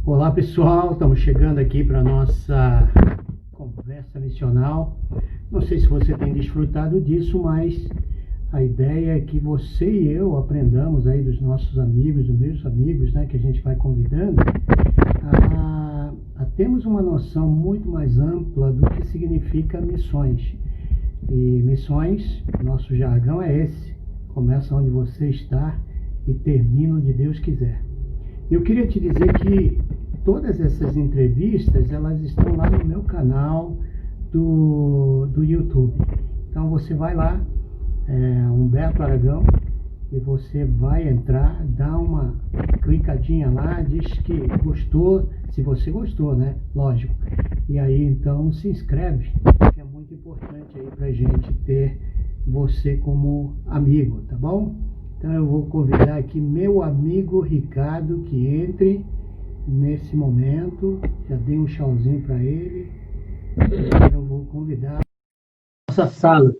Olá pessoal, estamos chegando aqui para a nossa conversa missional. Não sei se você tem desfrutado disso, mas a ideia é que você e eu aprendamos aí dos nossos amigos, dos meus amigos, né, que a gente vai convidando, a termos uma noção muito mais ampla do que significa missões. E missões, nosso jargão é esse, começa onde você está e termina onde Deus quiser. Eu queria te dizer que todas essas entrevistas, elas estão lá no meu canal do YouTube. Então você vai lá, Humberto Aragão, e você vai entrar, dá uma clicadinha lá, diz que gostou, se você gostou, né? Lógico. E aí então se inscreve, que é muito importante aí pra gente ter você como amigo, tá bom? Então eu vou convidar aqui meu amigo Ricardo que entre nesse momento. Já dei um tchauzinho para ele. Eu vou convidar a nossa sala.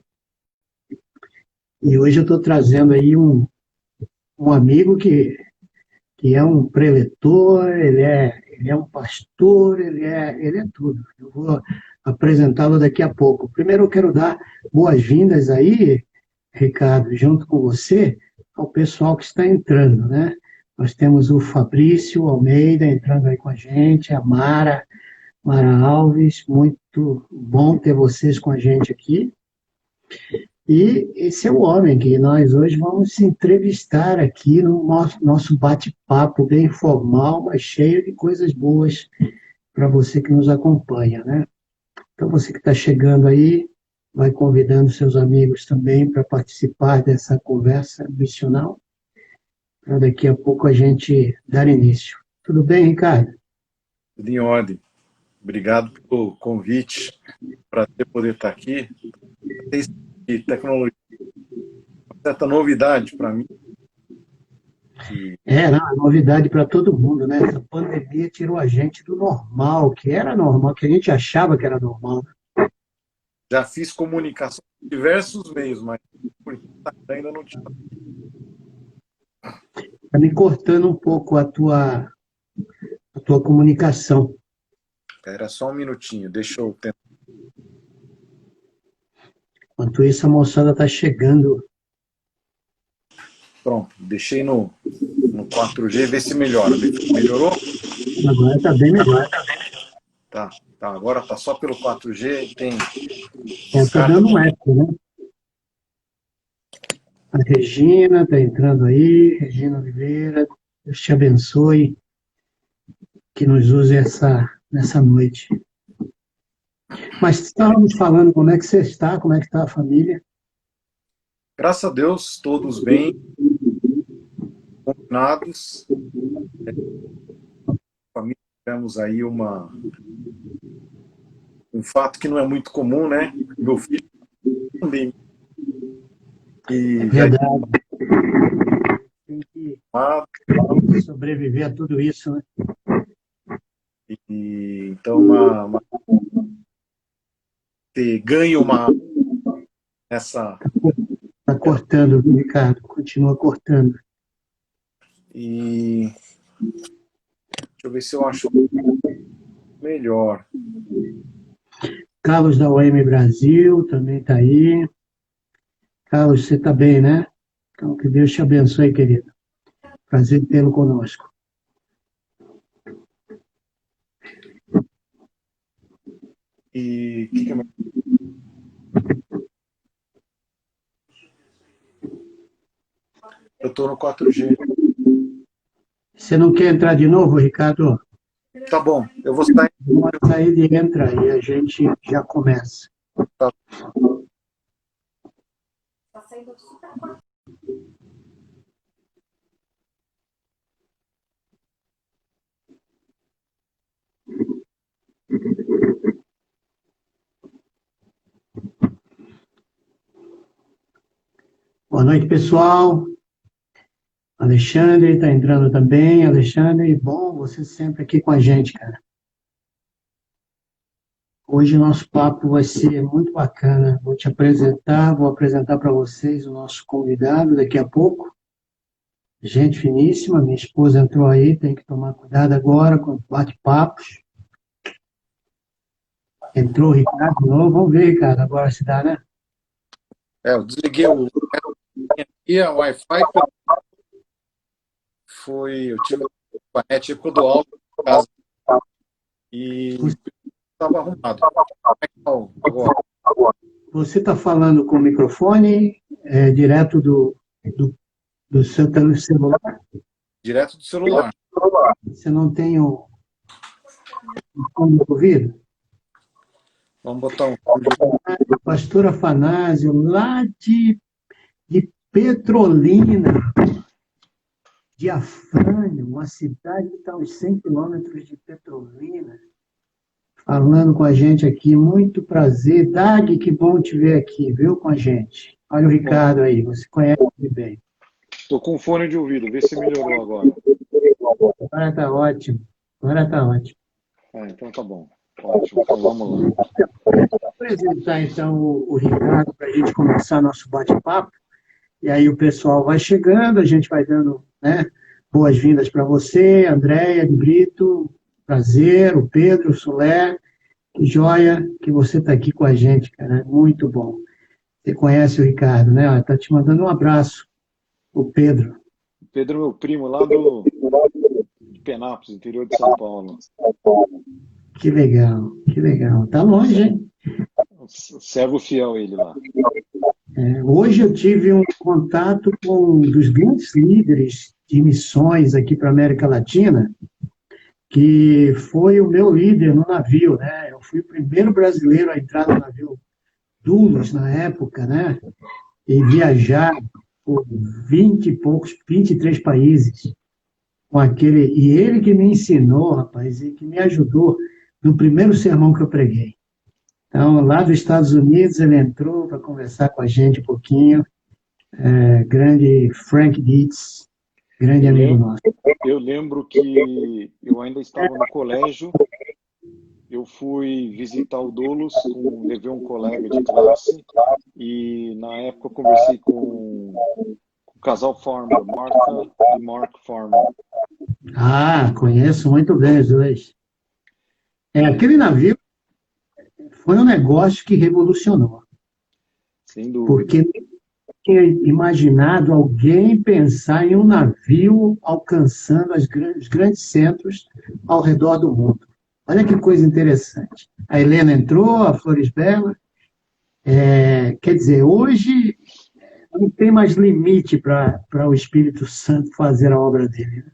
E hoje eu estou trazendo aí um amigo que é um preletor, ele é um pastor, ele é tudo. Eu vou apresentá-lo daqui a pouco. Primeiro eu quero dar boas-vindas aí, Ricardo, junto com você, ao pessoal que está entrando, né? Nós temos o Fabrício Almeida entrando aí com a gente, a Mara Alves, muito bom ter vocês com a gente aqui. E esse é o homem que nós hoje vamos entrevistar aqui no nosso bate-papo bem informal, mas cheio de coisas boas para você que nos acompanha, né? Então você que está chegando aí, vai convidando seus amigos também para participar dessa conversa missional, para daqui a pouco a gente dar início. Tudo bem, Ricardo? Tudo em ordem. Obrigado pelo convite, para poder estar aqui. Tem tecnologia, uma certa novidade para mim. Não, é novidade para todo mundo, né? Essa pandemia tirou a gente do normal, que era normal, que a gente achava que era normal. Já fiz comunicação em diversos meios, mas por ainda não tinha. Está me cortando um pouco a tua comunicação. Era só um minutinho, deixa eu tentar. Enquanto isso, a moçada está chegando. Pronto, deixei no 4G, ver se melhora. Melhorou? Agora está bem melhor. Tá, agora está só pelo 4G, tem... Está dando um eco, né? A Regina está entrando aí, Regina Oliveira, Deus te abençoe, que nos use nessa noite. Mas estávamos falando como é que você está, como é que está a família? Graças a Deus, todos bem, combinados. Família, tivemos aí um fato que não é muito comum, né? Meu filho também. É verdade. Tem que sobreviver a tudo isso, né? Então, ter ganho essa... Está cortando, Ricardo, continua cortando. E deixa eu ver se eu acho melhor. Carlos da UEM Brasil também está aí. Carlos, você está bem, né? Então, que Deus te abençoe, querido. Prazer tê-lo conosco. E o que é mais? Eu estou no 4G. Você não quer entrar de novo, Ricardo? Tá bom, eu vou sair. Vamos sair e entra e a gente já começa. Tá. Boa noite, pessoal. Alexandre está entrando também. Alexandre, bom você sempre aqui com a gente, cara. Hoje o nosso papo vai ser muito bacana. Vou apresentar para vocês o nosso convidado daqui a pouco. gente finíssima. Minha esposa entrou aí, tem que tomar cuidado agora com bate-papos. Entrou o Ricardo de novo. Vamos ver, Ricardo, agora se dá, né? Eu desliguei e a Wi-Fi eu tive a net do alto em casa e estava arrumado. Como é que tá agora? Você está falando com o microfone direto do seu celular? Direto do celular. Você não tem o fone de ouvido? Vamos botar um. Pastor Afanásio, lá de Petrolina, de Afrânio, uma cidade que está a uns 100 quilômetros de Petrolina, falando com a gente aqui. Muito prazer. Dag, que bom te ver aqui, viu, com a gente. Olha o Ricardo aí, você conhece ele bem. Estou com fone de ouvido, vê se melhorou agora. Agora está ótimo. Agora está ótimo. Então tá bom. Ótimo, então vamos lá. Vou apresentar então o Ricardo para a gente começar nosso bate-papo. E aí o pessoal vai chegando, a gente vai dando, né, boas-vindas para você, Andréia de Brito, prazer, o Pedro, o Solé, que joia que você está aqui com a gente, cara, muito bom. Você conhece o Ricardo, né? Está te mandando um abraço, o Pedro. Pedro, meu primo, lá de Penápolis, interior de São Paulo. Que legal, que legal. Tá longe, hein? Servo fiel ele lá. Hoje eu tive um contato com um dos grandes líderes de missões aqui para a América Latina, que foi o meu líder no navio, né? Eu fui o primeiro brasileiro a entrar no navio Dulos na época, né? E viajar por 20 e poucos, 23 países com aquele. E ele que me ensinou, rapaz, e que me ajudou no primeiro sermão que eu preguei. Então, lá dos Estados Unidos, ele entrou para conversar com a gente um pouquinho. Grande Frank Dietz, grande amigo nosso. Eu lembro que eu ainda estava no colégio, eu fui visitar o Doulos, levei um colega de classe, e na época eu conversei com o casal Farmer, Martha e Mark Farmer. Conheço muito bem os dois. Aquele navio foi um negócio que revolucionou. Sem dúvida. Porque não tinha imaginado alguém pensar em um navio alcançando os grandes centros ao redor do mundo. Olha que coisa interessante. A Helena entrou, a Flores Bela. Quer dizer, hoje não tem mais limite para o Espírito Santo fazer a obra dele.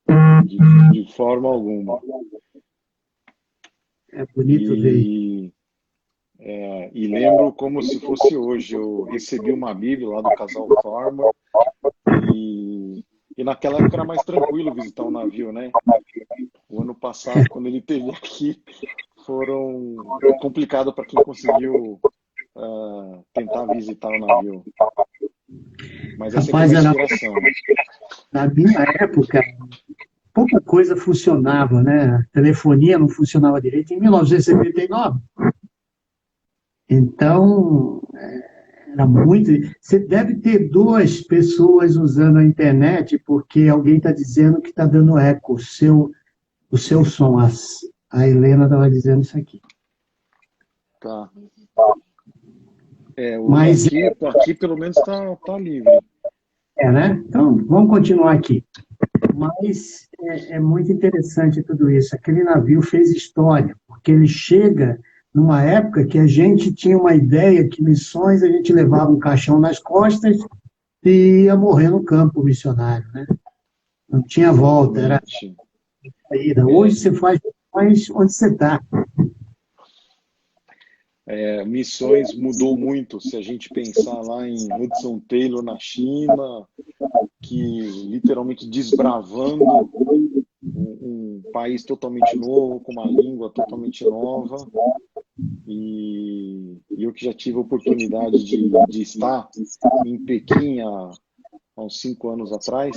Né? De forma alguma. É bonito ver. E lembro como se fosse hoje. Eu recebi uma Bíblia lá do casal Farmer e naquela época era mais tranquilo visitar um navio, né? O ano passado, quando ele esteve aqui, foram complicado para quem conseguiu tentar visitar o navio. Mas essa foi uma inspiração. Na minha época, pouca coisa funcionava, né? A telefonia não funcionava direito em 1979. Então, era muito. Você deve ter 2 pessoas usando a internet porque alguém está dizendo que está dando eco o seu som. A Helena estava dizendo isso aqui. Tá. Mas aqui pelo menos tá livre. Né? Então, vamos continuar aqui. Mas é muito interessante tudo isso. Aquele navio fez história, porque ele chega numa época que a gente tinha uma ideia que missões a gente levava um caixão nas costas e ia morrer no campo missionário, né? Não tinha volta, era saída. Hoje você faz missões onde você está. Missões mudou muito, se a gente pensar lá em Hudson Taylor na China, que literalmente desbravando um país totalmente novo, com uma língua totalmente nova, e eu que já tive a oportunidade de estar em Pequim há uns 5 anos atrás,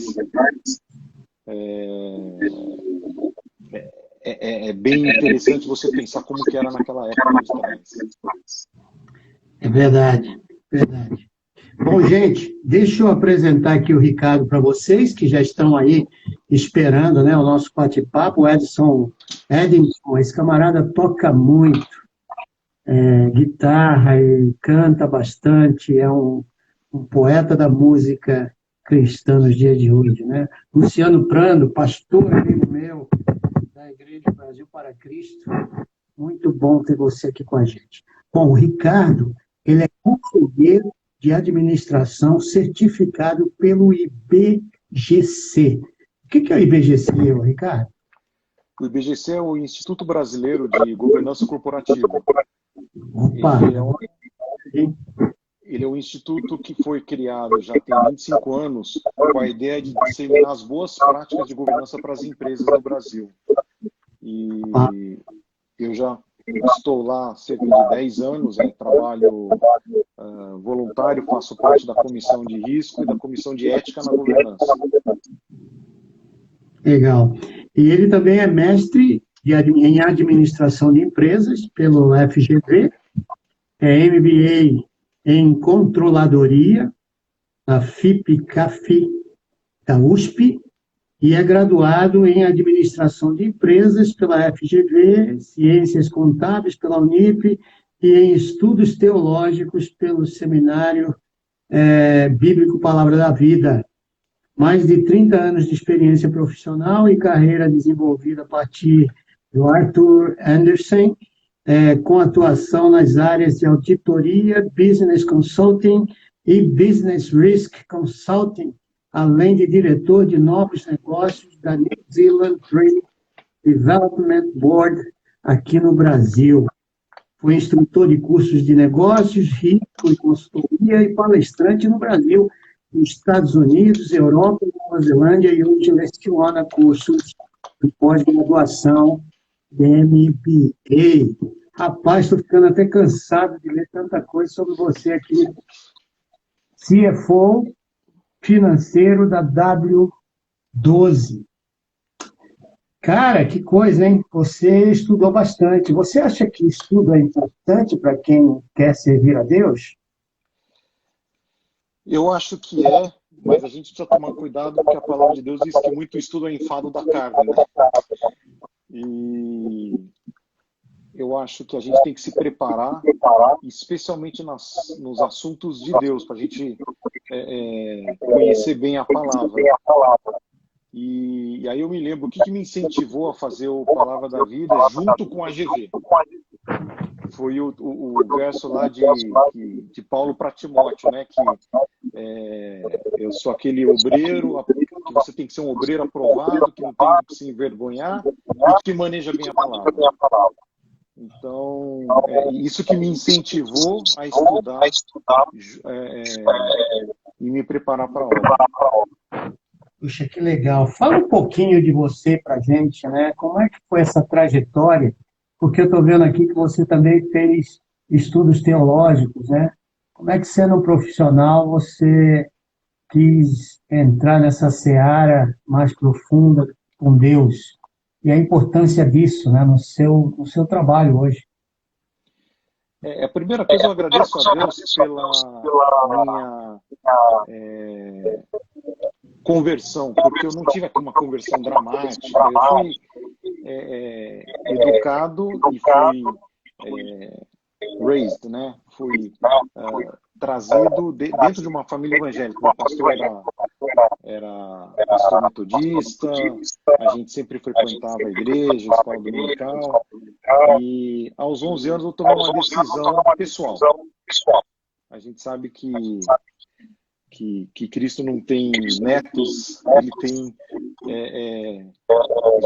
é bem interessante você pensar como que era naquela época de trás. É verdade, verdade. Bom, gente, deixa eu apresentar aqui o Ricardo para vocês, que já estão aí esperando, né, o nosso bate-papo. O Edson, esse camarada toca muito guitarra e canta bastante, é um poeta da música cristã nos dias de hoje, né? Luciano Prando, pastor amigo meu da Igreja Brasil para Cristo, muito bom ter você aqui com a gente. Bom, o Ricardo, ele é conselheiro de administração certificado pelo IBGC. O que é o IBGC, Ricardo? O IBGC é o Instituto Brasileiro de Governança Corporativa. Opa! Ele é um instituto que foi criado já tem 25 anos com a ideia de disseminar as boas práticas de governança para as empresas no Brasil. E eu já estou lá há cerca de 10 anos, trabalho voluntário, faço parte da comissão de risco e da comissão de ética na governança. Legal. E ele também é mestre em administração de empresas pelo FGV, é MBA em controladoria na FIP-CAFI da USP e é graduado em administração de empresas pela FGV, ciências contábeis pela Unip e em estudos teológicos pelo Seminário Bíblico Palavra da Vida. Mais de 30 anos de experiência profissional e carreira desenvolvida a partir do Arthur Andersen, com atuação nas áreas de auditoria, business consulting e business risk consulting, além de diretor de novos negócios da New Zealand Trade Development Board aqui no Brasil. Foi instrutor de cursos de negócios, risco e consultoria e palestrante no Brasil, nos Estados Unidos, Europa, Nova Zelândia, e hoje leciona cursos de pós-graduação de MBA. Rapaz, estou ficando até cansado de ler tanta coisa sobre você aqui. CFO financeiro da W12. Cara, que coisa, hein? Você estudou bastante. Você acha que estudo é importante para quem quer servir a Deus? Eu acho que mas a gente precisa tomar cuidado porque a palavra de Deus diz que muito estudo é enfado da carne, né? E eu acho que a gente tem que se preparar, especialmente nos assuntos de Deus, para a gente conhecer bem a palavra. E aí eu me lembro, o que me incentivou a fazer o Palavra da Vida junto com a GV? Foi o verso lá de Paulo para Timóteo, né? Que eu sou aquele obreiro, que você tem que ser um obreiro aprovado, que não tem que se envergonhar e que maneja bem a palavra. Então, isso que me incentivou a estudar e me preparar para a obra. Puxa, que legal. Fala um pouquinho de você para a gente, né? Como é que foi essa trajetória? Porque eu estou vendo aqui que você também fez estudos teológicos, né? Como é que, sendo um profissional, você quis entrar nessa seara mais profunda com Deus? E a importância disso, né, no seu trabalho hoje? A primeira coisa, eu agradeço a Deus pela minha conversão, porque eu não tive aqui uma conversão dramática. Eu fui educado e fui raised, né? Fui trazido dentro de uma família evangélica. Meu pastor era pastor metodista, a gente sempre frequentava a igreja, a escola dominical, e aos 11 anos eu tomei uma decisão pessoal. A gente sabe que Cristo não tem netos, ele tem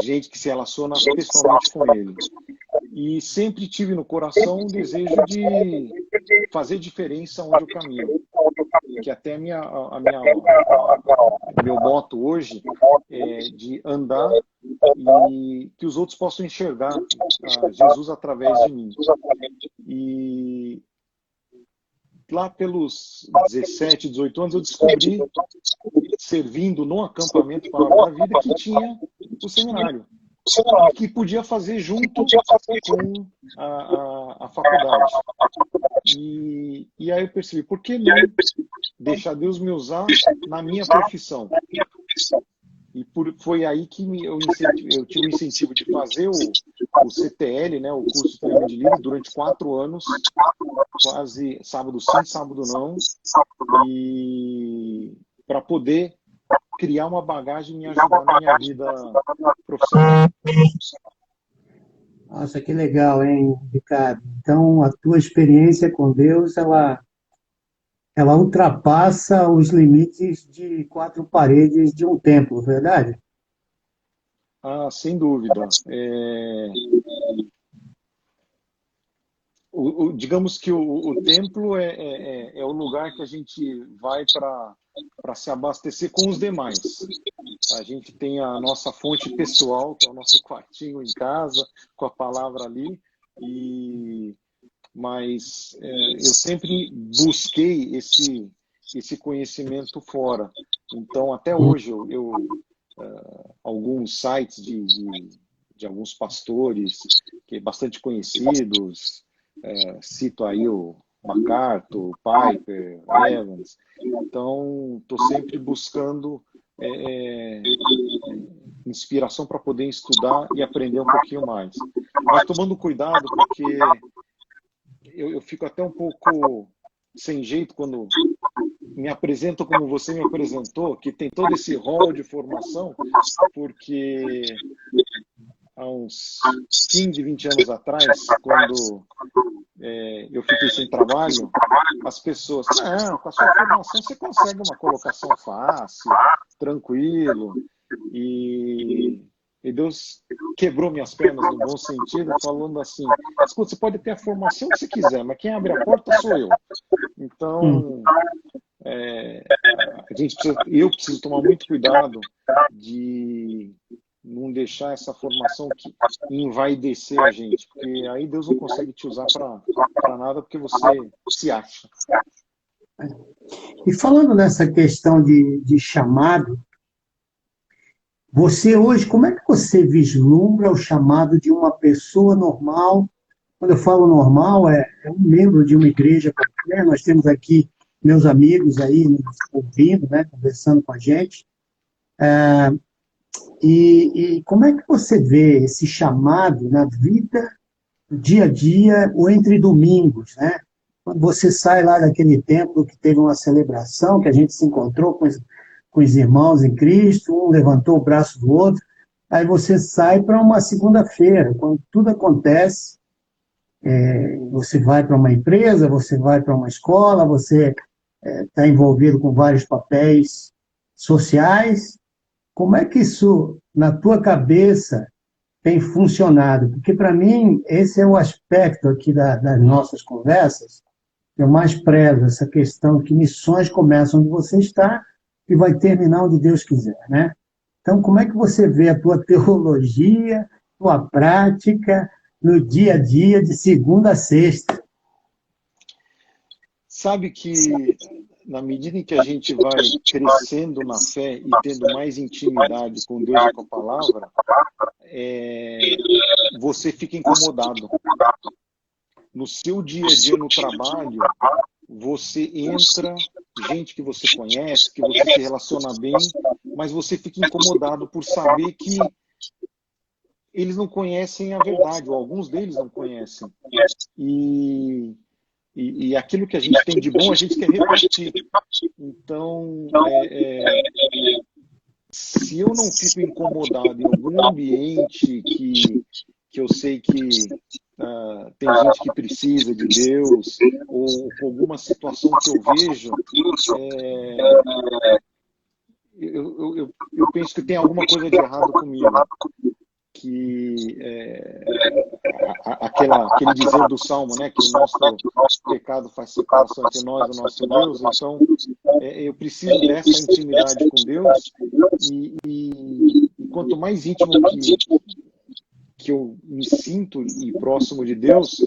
gente que se relaciona pessoalmente com ele. E sempre tive no coração um desejo de fazer diferença onde eu caminho. Que até meu moto hoje é de andar e que os outros possam enxergar Jesus através de mim. E lá pelos 17, 18 anos eu descobri, servindo no acampamento Palavra da Vida, que tinha o seminário, que podia fazer junto com a faculdade. E aí eu percebi, por que não deixar Deus me usar na minha profissão? E foi aí que eu tive o incentivo de fazer o CTL, né, o curso de treinamento de líderes, durante 4 anos, quase sábado sim, sábado não, e para poder criar uma bagagem e me ajudar na minha vida profissional. Nossa, que legal, hein, Ricardo? Então, a tua experiência com Deus, ela ultrapassa os limites de 4 paredes de um templo, verdade? Ah, sem dúvida. Digamos que o templo é o lugar que a gente vai para se abastecer com os demais. A gente tem a nossa fonte pessoal, que é o nosso quartinho em casa, com a palavra ali, mas eu sempre busquei esse conhecimento fora. Então, até hoje, alguns sites de alguns pastores que bastante conhecidos, cito aí o MacArthur, Piper, Evans. Então, estou sempre buscando inspiração para poder estudar e aprender um pouquinho mais. Mas tomando cuidado, porque eu fico até um pouco sem jeito quando me apresentam como você me apresentou, que tem todo esse rol de formação, porque há uns 15, 20 anos atrás, quando eu fiquei sem trabalho, as pessoas, não, com a sua formação você consegue uma colocação fácil, tranquilo, e Deus quebrou minhas pernas no bom sentido, falando assim, escuta, você pode ter a formação que você quiser, mas quem abre a porta sou eu. Então, eu preciso tomar muito cuidado de não deixar essa formação que envaidecer a gente, porque aí Deus não consegue te usar para nada porque você se acha. E falando nessa questão de chamado, você hoje, como é que você vislumbra o chamado de uma pessoa normal? Quando eu falo normal, é um membro de uma igreja qualquer. Nós temos aqui meus amigos aí nos ouvindo, né, conversando com a gente. E como é que você vê esse chamado na vida, no dia a dia, ou entre domingos, né? Quando você sai lá daquele templo que teve uma celebração, que a gente se encontrou com os irmãos em Cristo, um levantou o braço do outro, aí você sai para uma segunda-feira, quando tudo acontece, você vai para uma empresa, você vai para uma escola, você está envolvido com vários papéis sociais. Como é que isso, na tua cabeça, tem funcionado? Porque, para mim, esse é o aspecto aqui das nossas conversas que eu mais prezo, essa questão que missões começam onde você está e vai terminar onde Deus quiser, né? Então, como é que você vê a tua teologia, tua prática, no dia a dia, de segunda a sexta? Sabe que, na medida em que a gente vai crescendo na fé e tendo mais intimidade com Deus e com a palavra, você fica incomodado. No seu dia a dia, no trabalho, você entra, gente que você conhece, que você se relaciona bem, mas você fica incomodado por saber que eles não conhecem a verdade, ou alguns deles não conhecem. E aquilo que a gente tem de bom, a gente quer repartir. Então, se eu não fico incomodado em algum ambiente que eu sei que tem gente que precisa de Deus, ou com alguma situação que eu vejo, eu penso que tem alguma coisa de errado comigo. Que aquele dizer do Salmo, né, que o nosso pecado faz separação entre nós e o nosso Deus. Então, eu preciso dessa intimidade com Deus, e quanto mais íntimo que eu me sinto e próximo de Deus,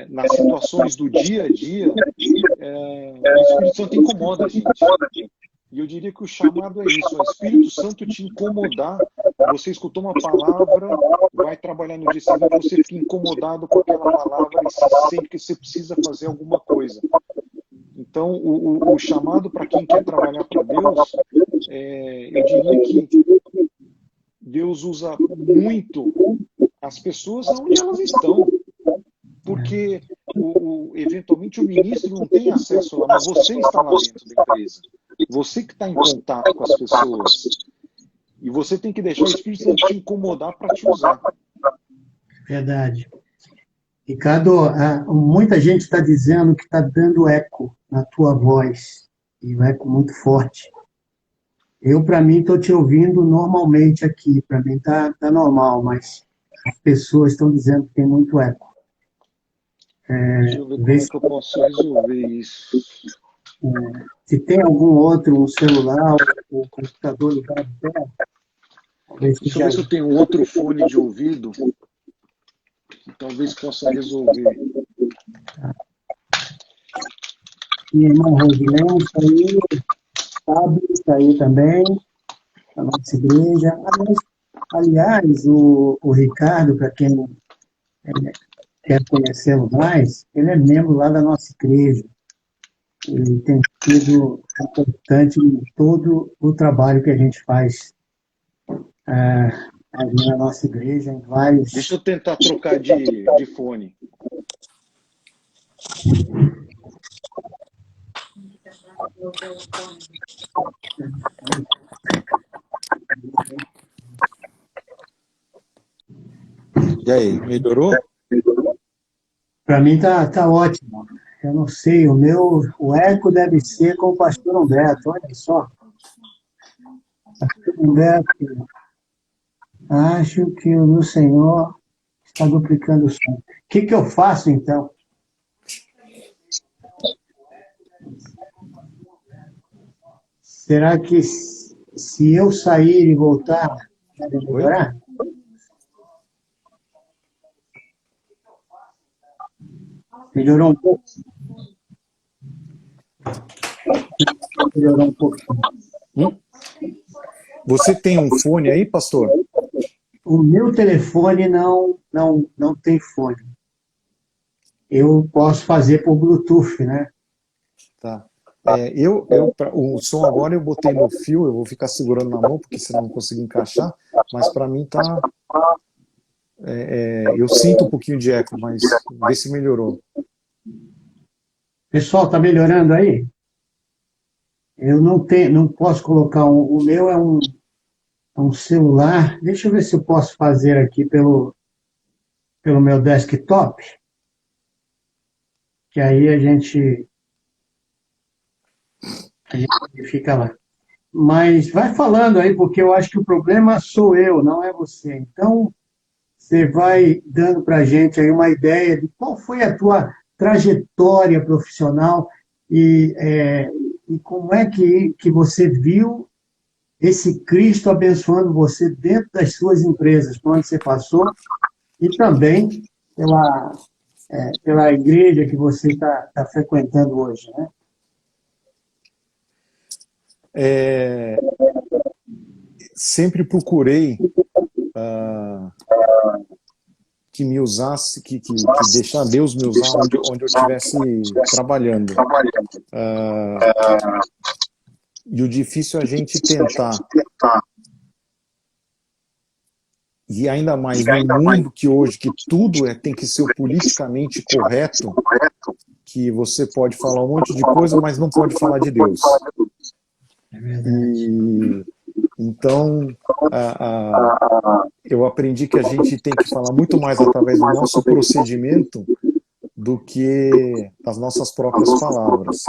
nas situações do dia a dia, o Espírito Santo incomoda a gente. E eu diria que o chamado é isso, é o Espírito Santo te incomodar você escutou uma palavra, vai trabalhar no dia seguinte, você fica incomodado com aquela palavra e se sente que você precisa fazer alguma coisa. Então, o chamado para quem quer trabalhar para Deus, eu diria que Deus usa muito as pessoas onde elas estão. Porque, eventualmente, o ministro não tem acesso lá, mas você está lá dentro da empresa. Você que está em contato com as pessoas. E você tem que deixar o Espírito Santo te incomodar para te usar. Verdade. Ricardo, muita gente está dizendo que está dando eco na tua voz, e um eco muito forte. Eu, para mim, estou te ouvindo normalmente aqui, para mim tá normal, mas as pessoas estão dizendo que tem muito eco. Deixa eu ver como é que eu posso resolver isso. Se tem algum outro, um celular, o computador ligado perto, Deixa eu ver se eu tenho um outro fone de ouvido que talvez possa resolver. E irmão Rosilene está aí, Fábio está aí também, a nossa igreja. Aliás, o Ricardo, para quem quer conhecê-lo mais, ele é membro lá da nossa igreja. Ele tem sido importante em todo o trabalho que a gente faz ali na nossa igreja, em vários... Deixa eu tentar trocar de fone. E aí, melhorou? Para mim tá ótimo. Eu não sei, o eco deve ser com o pastor Humberto, olha só. Pastor Humberto, acho que o meu Senhor está duplicando o som. O que eu faço, então? Será que se eu sair e voltar, vai melhorar? Melhorou um pouco? Melhorou um pouco. Você tem um fone aí, pastor? O meu telefone não tem fone. Eu posso fazer por Bluetooth, né? Tá. O som agora eu botei no fio, eu vou ficar segurando na mão, porque senão não consigo encaixar, mas para mim tá... eu sinto um pouquinho de eco, mas vê se melhorou. Pessoal, tá melhorando aí? Eu não posso colocar o meu é um celular. Deixa eu ver se eu posso fazer aqui pelo meu desktop, que aí a gente fica lá. Mas vai falando aí, porque eu acho que o problema sou eu, não é você. Então, você vai dando para a gente aí uma ideia de qual foi a tua trajetória profissional e como é que você viu esse Cristo abençoando você dentro das suas empresas, por onde você passou, e também pela igreja que você está frequentando hoje, né? Sempre procurei que me usasse, que deixar Deus me usar onde eu estivesse trabalhando. E o difícil é a gente tentar. E ainda mais no mundo que hoje, que tudo tem que ser politicamente correto, que você pode falar um monte de coisa, mas não pode falar de Deus. É verdade. Então, eu aprendi que a gente tem que falar muito mais através do nosso procedimento do que das nossas próprias palavras.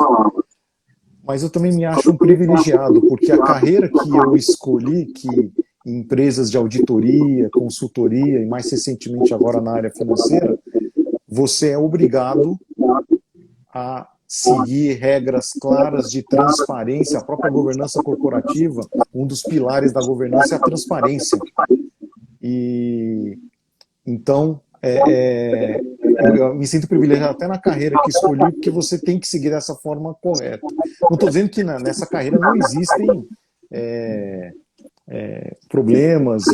Mas eu também me acho um privilegiado, porque a carreira que eu escolhi, que em empresas de auditoria, consultoria e mais recentemente agora na área financeira, você é obrigado a seguir regras claras de transparência, a própria governança corporativa, um dos pilares da governança é a transparência. E então, eu me sinto privilegiado até na carreira que escolhi, porque você tem que seguir dessa forma correta. Não estou dizendo que nessa carreira não existem problemas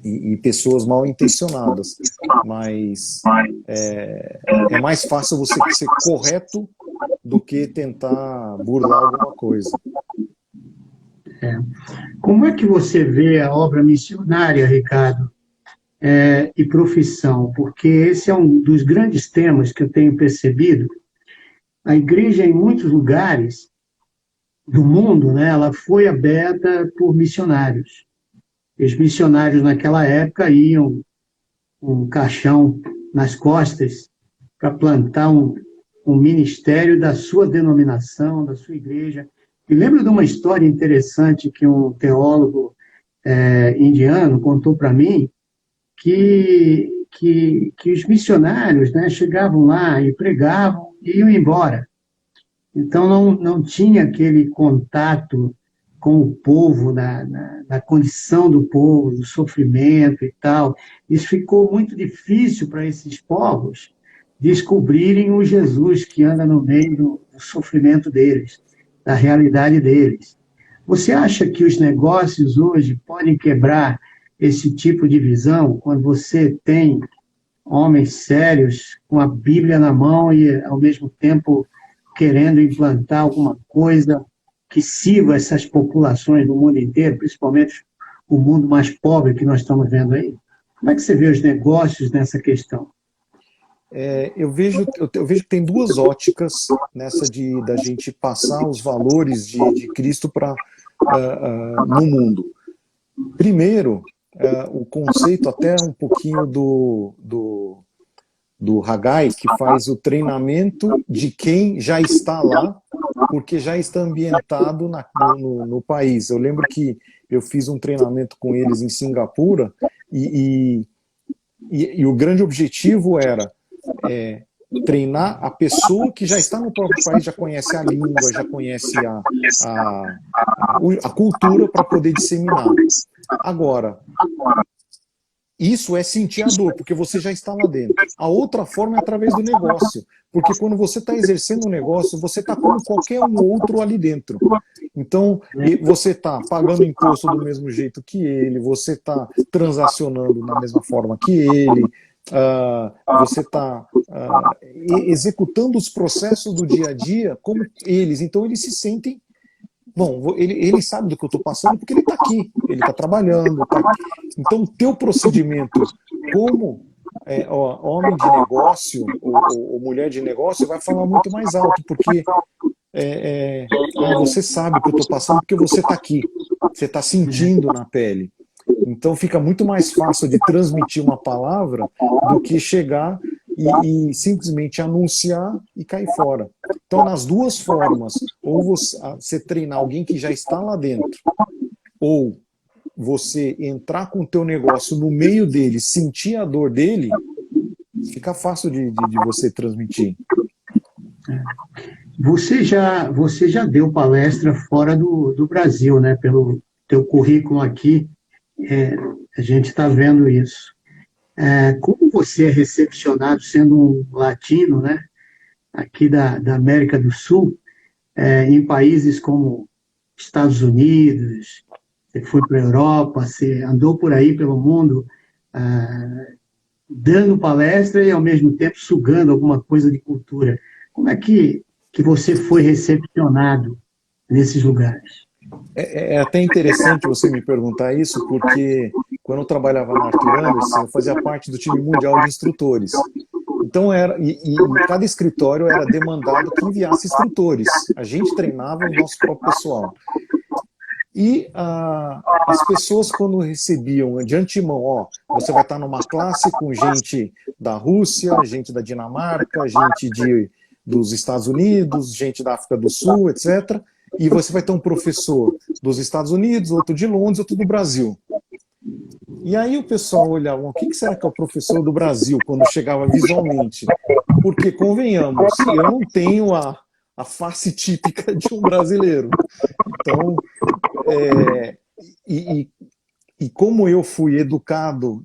e pessoas mal intencionadas, mas é mais fácil você ser correto do que tentar burlar alguma coisa. Como é que você vê a obra missionária, Ricardo, e profissão? Porque esse é um dos grandes temas que eu tenho percebido. A igreja, em muitos lugares do mundo, né, ela foi aberta por missionários. Os missionários, naquela época, iam um caixão nas costas para plantar um ministério da sua denominação, da sua igreja. E lembro de uma história interessante que um teólogo indiano contou para mim, que os missionários, né, chegavam lá e pregavam e iam embora. Então, não tinha aquele contato com o povo, na condição do povo, do sofrimento e tal. Isso ficou muito difícil para esses povos descobrirem o Jesus que anda no meio do sofrimento deles, da realidade deles. Você acha que os negócios hoje podem quebrar esse tipo de visão, quando você tem homens sérios com a Bíblia na mão e, ao mesmo tempo, querendo implantar alguma coisa que sirva essas populações do mundo inteiro, principalmente o mundo mais pobre que nós estamos vendo aí? Como é que você vê os negócios nessa questão? Eu vejo que tem duas óticas nessa da gente passar os valores de Cristo no mundo. Primeiro, o conceito até um pouquinho do Haggai, que faz o treinamento de quem já está lá, porque já está ambientado no país. Eu lembro que eu fiz um treinamento com eles em Singapura e o grande objetivo era treinar a pessoa que já está no próprio país, já conhece a língua, já conhece a cultura para poder disseminar. Agora, isso é sentir a dor, porque você já está lá dentro. A outra forma é através do negócio, porque quando você está exercendo um negócio, você está como qualquer um outro ali dentro. Então, você está pagando imposto do mesmo jeito que ele, você está transacionando da mesma forma que ele, você está executando os processos do dia a dia como eles. Então, eles se sentem... Bom, ele sabe do que eu estou passando porque ele está aqui, ele está trabalhando. Então, o teu procedimento como homem de negócio ou mulher de negócio vai falar muito mais alto, porque você sabe o que eu estou passando porque você está aqui, você está sentindo na pele. Então, fica muito mais fácil de transmitir uma palavra do que chegar e simplesmente anunciar e cair fora. Então, nas duas formas, ou você treinar alguém que já está lá dentro, ou você entrar com o teu negócio no meio dele, sentir a dor dele, fica fácil de você transmitir. Você já deu palestra fora do Brasil, né? Pelo teu currículo aqui, a gente está vendo isso. Como você é recepcionado, sendo um latino, né? Aqui da América do Sul, em países como Estados Unidos, você foi para a Europa, você andou por aí pelo mundo, dando palestra e, ao mesmo tempo, sugando alguma coisa de cultura. Como é que você foi recepcionado nesses lugares? É até interessante você me perguntar isso, porque quando eu trabalhava na Arthur Andersen, eu fazia parte do time mundial de instrutores. Então, cada escritório era demandado que enviasse instrutores. A gente treinava o nosso próprio pessoal. E as pessoas, quando recebiam de antemão, você vai estar numa classe com gente da Rússia, gente da Dinamarca, gente dos Estados Unidos, gente da África do Sul, etc. E você vai ter um professor dos Estados Unidos, outro de Londres, outro do Brasil. E aí o pessoal olhava, o que será que é o professor do Brasil, quando chegava visualmente? Porque, convenhamos, eu não tenho a face típica de um brasileiro. Então, e como eu fui educado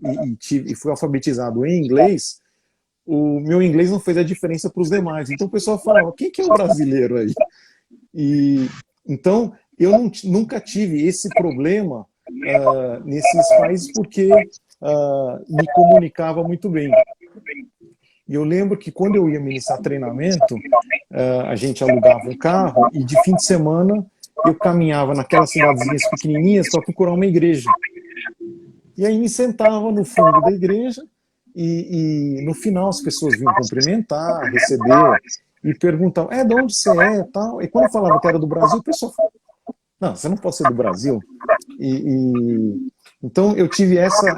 e fui alfabetizado em inglês, o meu inglês não fez a diferença para os demais. Então o pessoal falava, quem que é o brasileiro aí? Então, Eu nunca tive esse problema nesses países porque me comunicava muito bem. E eu lembro que quando eu ia ministrar treinamento, a gente alugava um carro e de fim de semana eu caminhava naquelas cidadezinhas pequenininhas para procurar uma igreja. E aí me sentava no fundo da igreja e no final as pessoas vinham cumprimentar, receber e perguntavam, de onde você é? Tal. E quando eu falava que era do Brasil, o pessoal falava, não, você não pode ser do Brasil. Então eu tive essa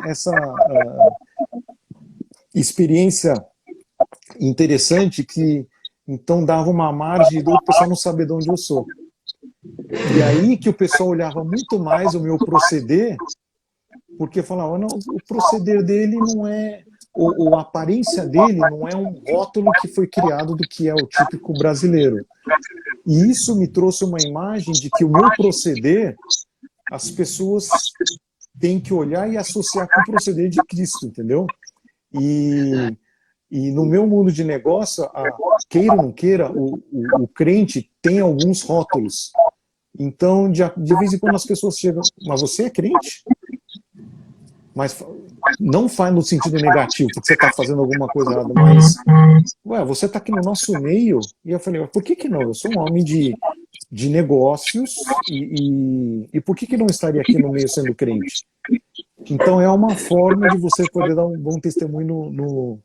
experiência interessante que então dava uma margem do pessoal não saber de onde eu sou. E aí que o pessoal olhava muito mais o meu proceder, porque falava, não, o proceder dele não é, ou a aparência dele não é um rótulo que foi criado do que é o típico brasileiro. E isso me trouxe uma imagem de que o meu proceder, as pessoas têm que olhar e associar com o proceder de Cristo, entendeu? E no meu mundo de negócio, queira ou não queira, o crente tem alguns rótulos. Então, de vez em quando as pessoas chegam, mas você é crente? Mas não faz no sentido negativo, porque você está fazendo alguma coisa errada, mas você está aqui no nosso meio. E eu falei, por que não? Eu sou um homem de negócios e por que não estaria aqui no meio sendo crente? Então é uma forma de você poder dar um bom testemunho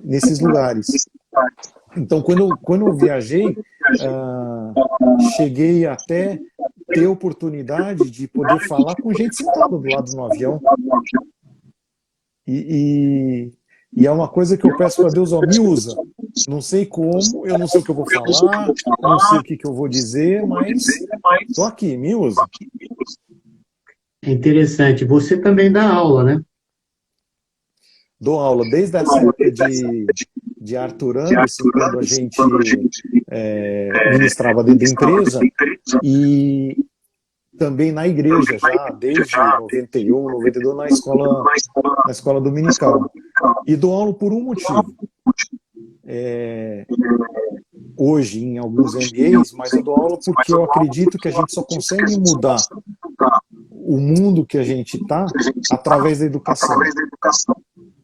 nesses lugares. Então quando eu viajei, cheguei até ter oportunidade de poder falar com gente sentada do lado do avião. E é uma coisa que eu peço para Deus, me usa. Não sei como, eu não sei o que eu vou falar, não sei o que eu vou dizer, mas estou aqui, me usa. É interessante. Você também dá aula, né? Dou aula desde essa época de Arthur Anderson, quando a gente ministrava dentro da empresa, e também na igreja, já desde 91, 92, na escola dominical. E dou aula por um motivo. Hoje, em alguns MBAs, mas eu dou aula porque eu acredito que a gente só consegue mudar o mundo que a gente está através da educação,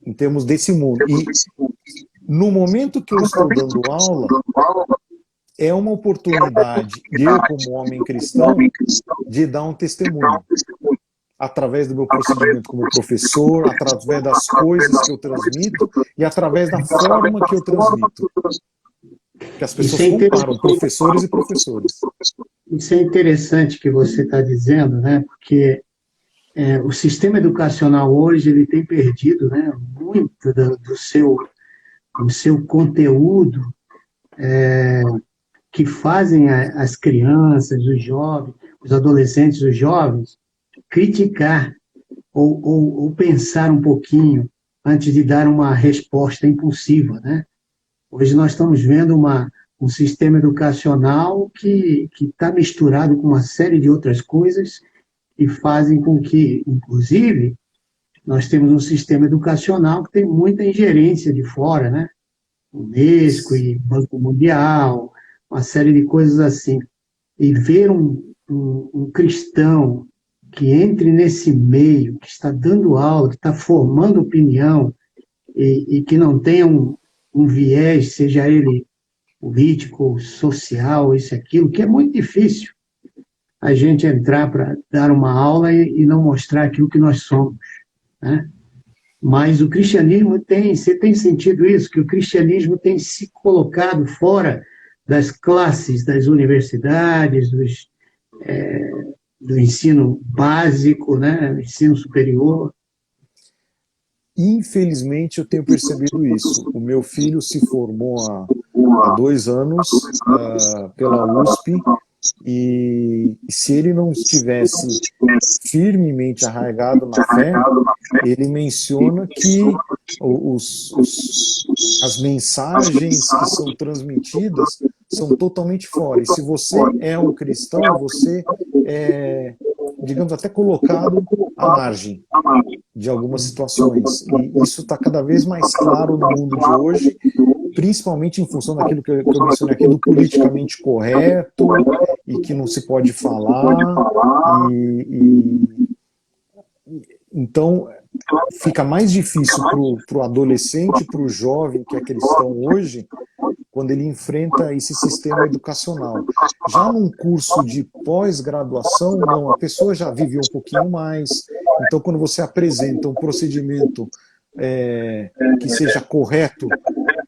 em termos desse mundo. E no momento que eu estou dando aula, é uma oportunidade, eu como homem cristão, de dar um testemunho. Através do meu procedimento como professor, através das coisas que eu transmito e através da forma que eu transmito. Que as pessoas comparam professores e professores. Isso é interessante que você está dizendo, né? Porque o sistema educacional hoje ele tem perdido, né, muito do seu conteúdo que fazem as crianças, os jovens, os adolescentes, os jovens, criticar ou pensar um pouquinho antes de dar uma resposta impulsiva, né? Hoje nós estamos vendo um sistema educacional que está misturado com uma série de outras coisas e fazem com que, inclusive, nós temos um sistema educacional que tem muita ingerência de fora, né? Unesco e Banco Mundial, uma série de coisas assim. E ver um cristão que entre nesse meio, que está dando aula, que está formando opinião e que não tenha um viés, seja ele político, social, isso e aquilo, que é muito difícil a gente entrar para dar uma aula e não mostrar aquilo que nós somos, né? Mas o cristianismo você tem sentido isso, que o cristianismo tem se colocado fora das classes, das universidades, do ensino básico, né, ensino superior. Infelizmente, eu tenho percebido isso. O meu filho se formou há 2 anos pela USP, e se ele não estivesse firmemente arraigado na fé, ele menciona que as mensagens que são transmitidas são totalmente fora. E se você é um cristão, você é, digamos, até colocado à margem de algumas situações. E isso está cada vez mais claro no mundo de hoje, principalmente em função daquilo que eu mencionei aqui, do politicamente correto, e que não se pode falar, então fica mais difícil para o adolescente, para o jovem, que é cristão hoje, quando ele enfrenta esse sistema educacional. Já num curso de pós-graduação, não, a pessoa já viveu um pouquinho mais, então quando você apresenta um procedimento que seja correto,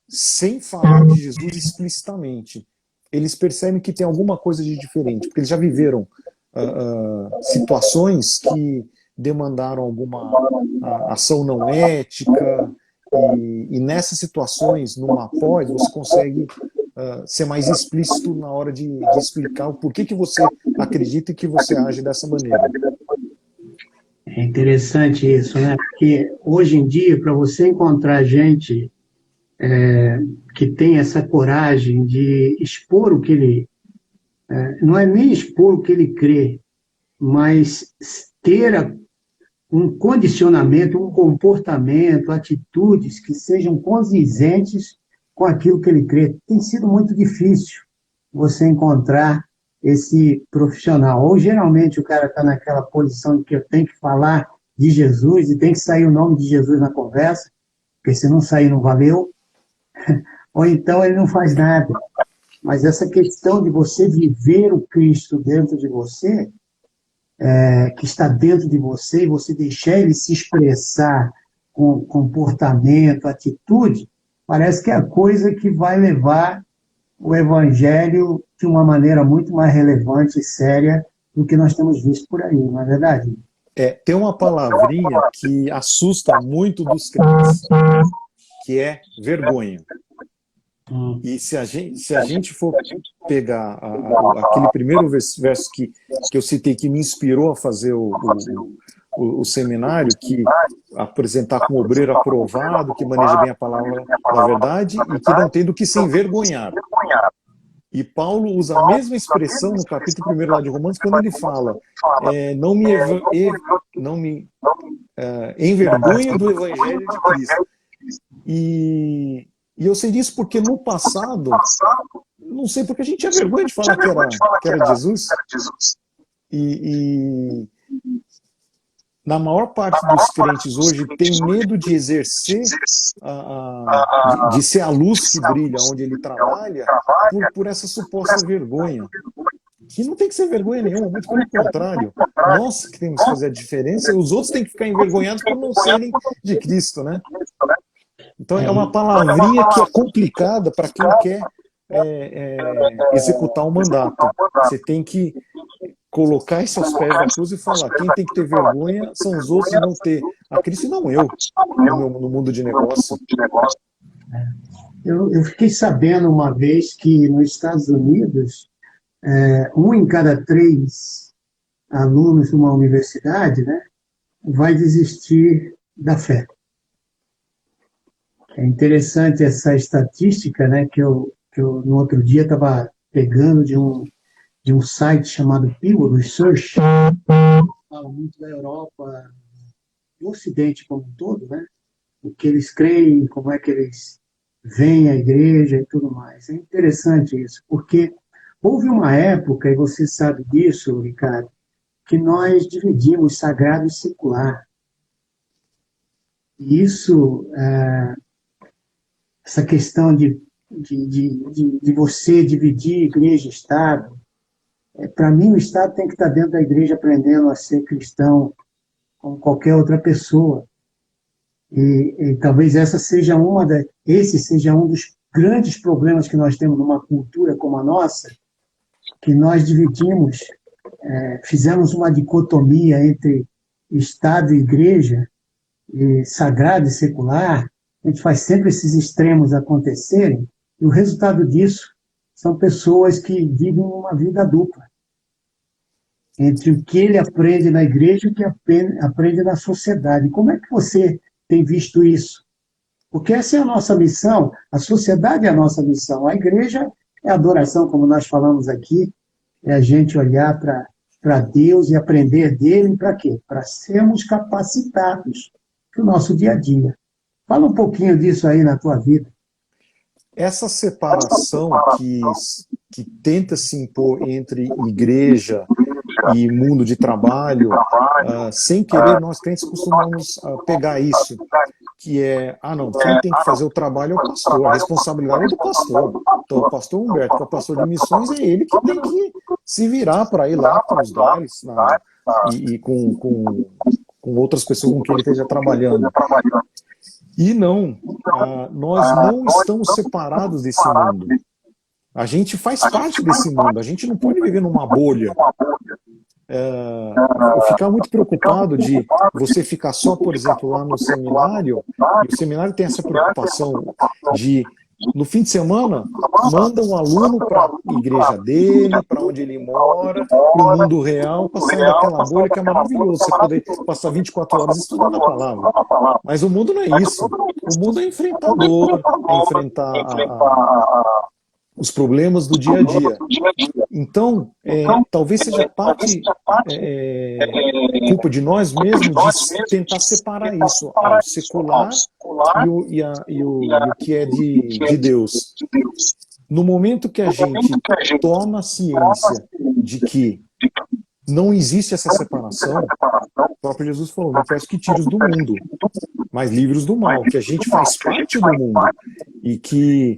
sem falar de Jesus explicitamente, eles percebem que tem alguma coisa de diferente, porque eles já viveram situações que demandaram alguma ação não ética, e nessas situações, numa pós, você consegue ser mais explícito na hora de explicar o porquê que você acredita e que você age dessa maneira. É interessante isso, né? Porque hoje em dia, para você encontrar gente que tem essa coragem de expor o que ele... não é nem expor o que ele crê, mas ter um condicionamento, um comportamento, atitudes que sejam condizentes com aquilo que ele crê. Tem sido muito difícil você encontrar esse profissional. Ou geralmente o cara está naquela posição de que eu tenho que falar de Jesus e tem que sair o nome de Jesus na conversa, porque se não sair não valeu, ou então ele não faz nada. Mas essa questão de você viver o Cristo dentro de você, que está dentro de você, e você deixar ele se expressar com comportamento, atitude, parece que é a coisa que vai levar o Evangelho de uma maneira muito mais relevante e séria do que nós temos visto por aí, não é verdade? Tem uma palavrinha que assusta muito dos crentes, que é vergonha. E se a gente for pegar aquele primeiro verso que eu citei, que me inspirou a fazer o seminário, que apresentar como obreiro aprovado, que maneja bem a palavra da verdade e que não tem do que se envergonhar. E Paulo usa a mesma expressão no capítulo 1 lá de Romanos, quando ele fala não me envergonhe do Evangelho de Cristo. E eu sei disso porque no passado, não sei, porque a gente tinha vergonha de falar que era Jesus. E na maior parte dos crentes hoje tem medo de exercer, de ser a luz que brilha onde ele trabalha, por essa suposta vergonha. Que não tem que ser vergonha nenhuma, muito pelo contrário. Nós que temos que fazer a diferença, e os outros têm que ficar envergonhados por não serem de Cristo, né? Então é uma palavrinha que é complicada para quem quer executar um mandato. Você tem que colocar isso aos pés da cruz e falar, quem tem que ter vergonha são os outros e não ter a Cristo e não eu, no mundo de negócio. Eu fiquei sabendo uma vez que nos Estados Unidos, 1 em cada 3 alunos de uma universidade, né, vai desistir da fé. É interessante essa estatística, né, que eu no outro dia estava pegando de um site chamado Pew Research, fala muito da Europa, do Ocidente como um todo, né? O que eles creem, como é que eles veem a igreja e tudo mais. É interessante isso, porque houve uma época, e você sabe disso, Ricardo, que nós dividimos sagrado e secular. E isso, essa questão de você dividir igreja e Estado, para mim o Estado tem que estar dentro da igreja aprendendo a ser cristão como qualquer outra pessoa. E talvez esse seja um dos grandes problemas que nós temos numa cultura como a nossa, que nós dividimos, fizemos uma dicotomia entre Estado e igreja, e sagrado e secular. A gente faz sempre esses extremos acontecerem, e o resultado disso são pessoas que vivem uma vida dupla, entre o que ele aprende na igreja e o que aprende na sociedade. Como é que você tem visto isso? Porque essa é a nossa missão, a sociedade é a nossa missão, a igreja é a adoração, como nós falamos aqui, é a gente olhar para Deus e aprender dele, para quê? Para sermos capacitados para o nosso dia a dia. Fala um pouquinho disso aí na tua vida. essa separação que tenta se impor entre igreja e mundo de trabalho, sem querer, nós crentes costumamos pegar isso, que é, não, quem tem que fazer o trabalho é o pastor, a responsabilidade é do pastor. Então, o pastor Humberto, que é o pastor de missões, é ele que tem que se virar para ir lá para os lugares e com outras pessoas com quem ele esteja trabalhando. E não, nós não estamos separados desse mundo. A gente faz parte desse mundo, a gente não pode viver numa bolha. Eu ficar muito preocupado de você ficar só, por exemplo, lá no seminário, e o seminário tem essa preocupação de, no fim de semana, manda um aluno para a igreja dele, para onde ele mora, para o mundo real, para sair daquela bolha que é maravilhoso, você poder passar 24 horas estudando a palavra. Mas o mundo não é isso. O mundo é enfrentador, é enfrentar os problemas do dia a dia. Então, talvez seja parte culpa de nós mesmos de tentar separar isso, o secular e o que é de Deus. No momento que a gente toma ciência de que não existe essa separação, o próprio Jesus falou, não peço que tire os do mundo, mas livre-os do mal, que a gente faz parte do mundo e que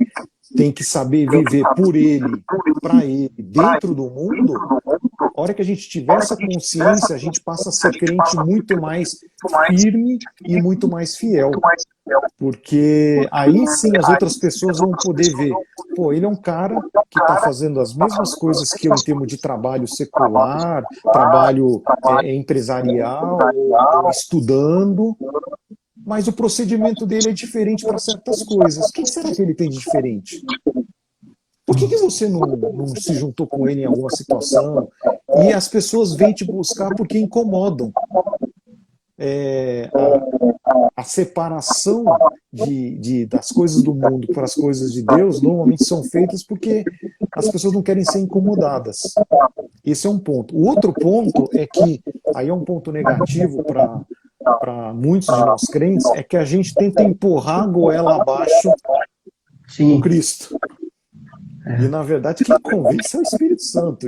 tem que saber viver por ele, para ele, dentro do mundo. A hora que a gente tiver essa consciência, a gente passa a ser crente muito mais firme e muito mais fiel. Porque aí sim as outras pessoas vão poder ver, pô, ele é um cara que está fazendo as mesmas coisas que eu em termos de trabalho secular, trabalho empresarial, ou estudando, mas o procedimento dele é diferente para certas coisas. O que será que ele tem de diferente? Por que você não se juntou com ele em alguma situação? E as pessoas vêm te buscar porque incomodam. A separação das coisas do mundo para as coisas de Deus normalmente são feitas porque as pessoas não querem ser incomodadas. Esse é um ponto. O outro ponto é que, aí é um ponto negativo para muitos de nós crentes, é que a gente tenta empurrar a goela abaixo com Cristo. E, na verdade, quem convence é o Espírito Santo.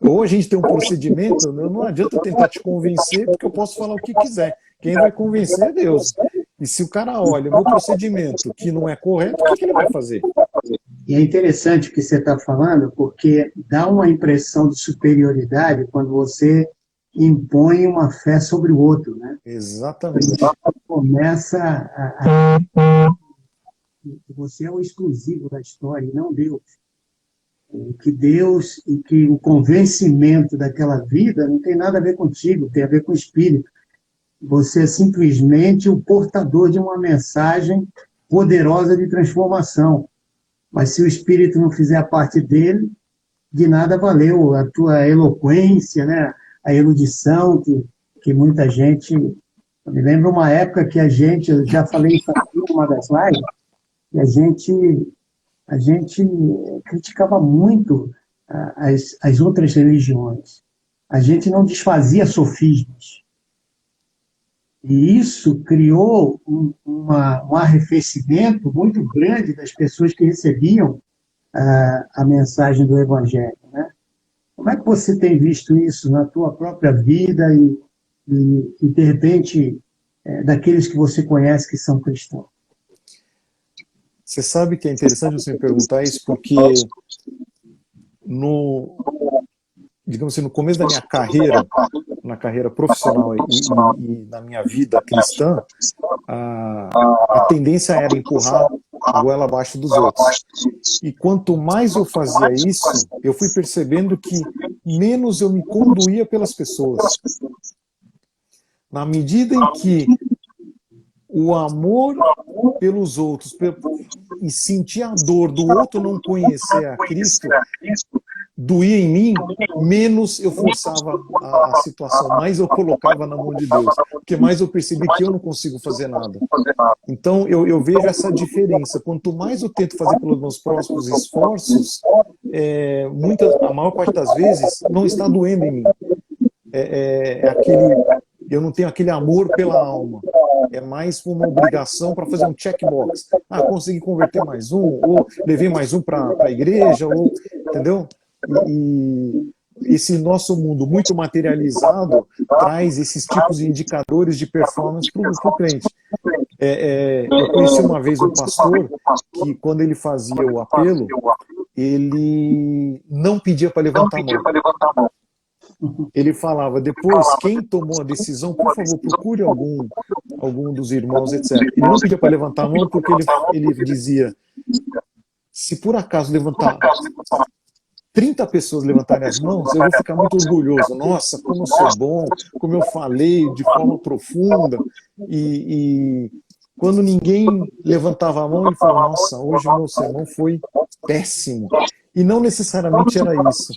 Ou a gente tem um procedimento, não adianta tentar te convencer, porque eu posso falar o que quiser. Quem vai convencer é Deus. E se o cara olha o meu procedimento que não é correto, o que ele vai fazer? E é interessante o que você está falando, porque dá uma impressão de superioridade quando você impõe uma fé sobre o outro, né? Exatamente. Você começa você é o exclusivo da história, e não Deus. Que Deus e que o convencimento daquela vida não tem nada a ver contigo, tem a ver com o Espírito. Você é simplesmente o portador de uma mensagem poderosa de transformação. Mas se o Espírito não fizer a parte dele, de nada valeu a tua eloquência, né? A erudição que muita gente... Eu me lembro uma época que eu já falei isso aqui numa das lives, que a gente criticava muito as outras religiões. A gente não desfazia sofismas. E isso criou um arrefecimento muito grande das pessoas que recebiam a mensagem do Evangelho, né? Como é que você tem visto isso na tua própria vida e de repente, daqueles que você conhece que são cristãos? Você sabe que é interessante você me perguntar isso, porque digamos assim, no começo da minha carreira, na carreira profissional e na minha vida cristã, a tendência era empurrar a goela abaixo dos outros. E quanto mais eu fazia isso, eu fui percebendo que menos eu me conduía pelas pessoas. Na medida em que o amor pelos outros e sentir a dor do outro não conhecer a Cristo doía em mim, menos eu forçava a situação, mais eu colocava na mão de Deus, porque mais eu percebi que eu não consigo fazer nada. Então eu vejo essa diferença. Quanto mais eu tento fazer pelos meus próprios esforços, a maior parte das vezes não está doendo em mim. Eu não tenho aquele amor pela alma. é mais uma obrigação para fazer um checkbox. Ah, consegui converter mais um, ou levei mais um para a igreja, ou, entendeu? E esse nosso mundo muito materializado traz esses tipos de indicadores de performance para o crente. Eu conheci uma vez um pastor que, quando ele fazia o apelo, ele não pedia para levantar a mão. Ele falava, depois, quem tomou a decisão, por favor, procure algum dos irmãos, etc. Ele não pedia para levantar a mão porque ele dizia, se por acaso levantar 30 pessoas levantarem as mãos, eu vou ficar muito orgulhoso. Nossa, como eu sou bom, como eu falei de forma profunda. E quando ninguém levantava a mão, ele falava, nossa, hoje o meu sermão foi péssimo. E não necessariamente era isso.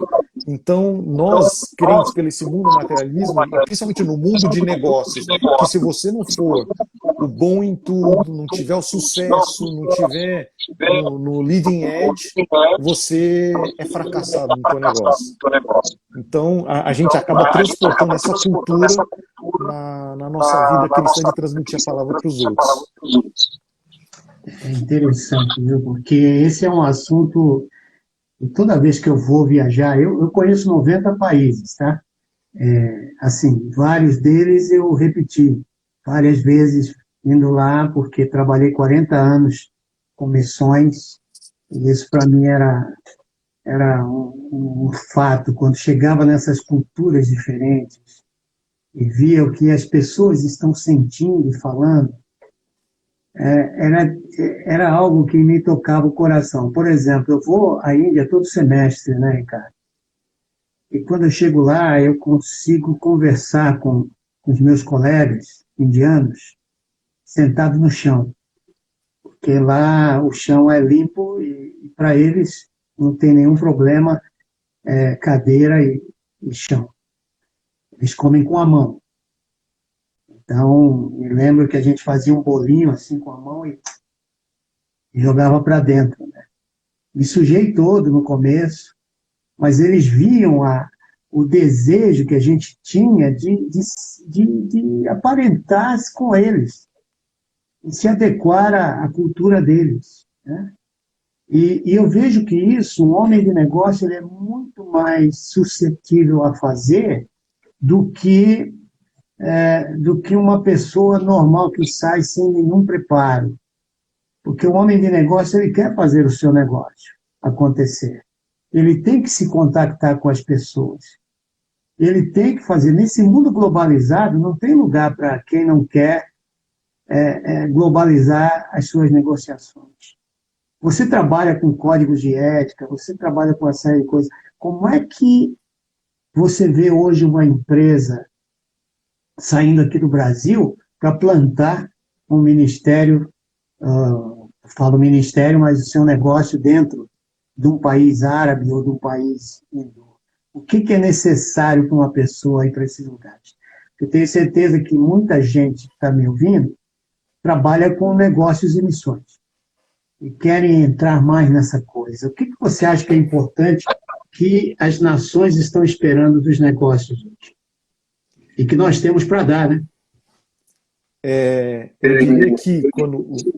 Então, nós, crentes pelo esse mundo materialismo, e principalmente no mundo de negócios, que se você não for o bom em tudo, não tiver o sucesso, não tiver no leading edge, você é fracassado no seu negócio. Então, a gente acaba transportando essa cultura na nossa vida cristã de transmitir a palavra para os outros. É interessante, viu? Porque esse é um assunto. E toda vez que eu vou viajar, eu conheço 90 países, tá? Assim, vários deles eu repeti várias vezes indo lá, porque trabalhei 40 anos com missões, e isso para mim era um fato. Quando chegava nessas culturas diferentes e via o que as pessoas estão sentindo e falando, era algo que me tocava o coração. Por exemplo, eu vou à Índia todo semestre, né, Ricardo? E quando eu chego lá, eu consigo conversar com os meus colegas indianos sentados no chão. Porque lá o chão é limpo e para eles não tem nenhum problema cadeira e chão. Eles comem com a mão. Então, me lembro que a gente fazia um bolinho assim com a mão e jogava para dentro, né? Me sujei todo no começo, mas eles viam o desejo que a gente tinha de aparentar com eles, de se adequar à cultura deles, né? E eu vejo que isso, um homem de negócio, ele é muito mais suscetível a fazer do que uma pessoa normal que sai sem nenhum preparo. Porque o homem de negócio, ele quer fazer o seu negócio acontecer. Ele tem que se contactar com as pessoas. Ele tem que fazer. Nesse mundo globalizado, não tem lugar para quem não quer globalizar as suas negociações. Você trabalha com códigos de ética, você trabalha com uma série de coisas. Como é que você vê hoje uma empresa saindo aqui do Brasil para plantar um ministério, falo ministério, mas o seu negócio dentro de um país árabe ou de um país hindu? O que é necessário para uma pessoa ir para esses lugares? Eu tenho certeza que muita gente que está me ouvindo trabalha com negócios e missões e querem entrar mais nessa coisa. O que você acha que é importante que as nações estão esperando dos negócios hoje? E que nós temos para dar, né? Eu diria que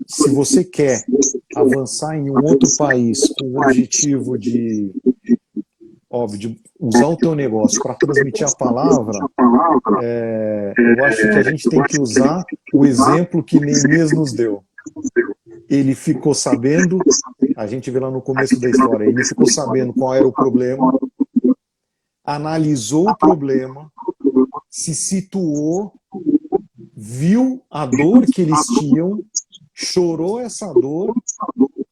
se você quer avançar em um outro país com o objetivo de usar o teu negócio para transmitir a palavra, eu acho que a gente tem que usar o exemplo que Neemias nos deu. Ele ficou sabendo, a gente vê lá no começo da história, ele ficou sabendo qual era o problema, analisou o problema, se situou, viu a dor que eles tinham, chorou essa dor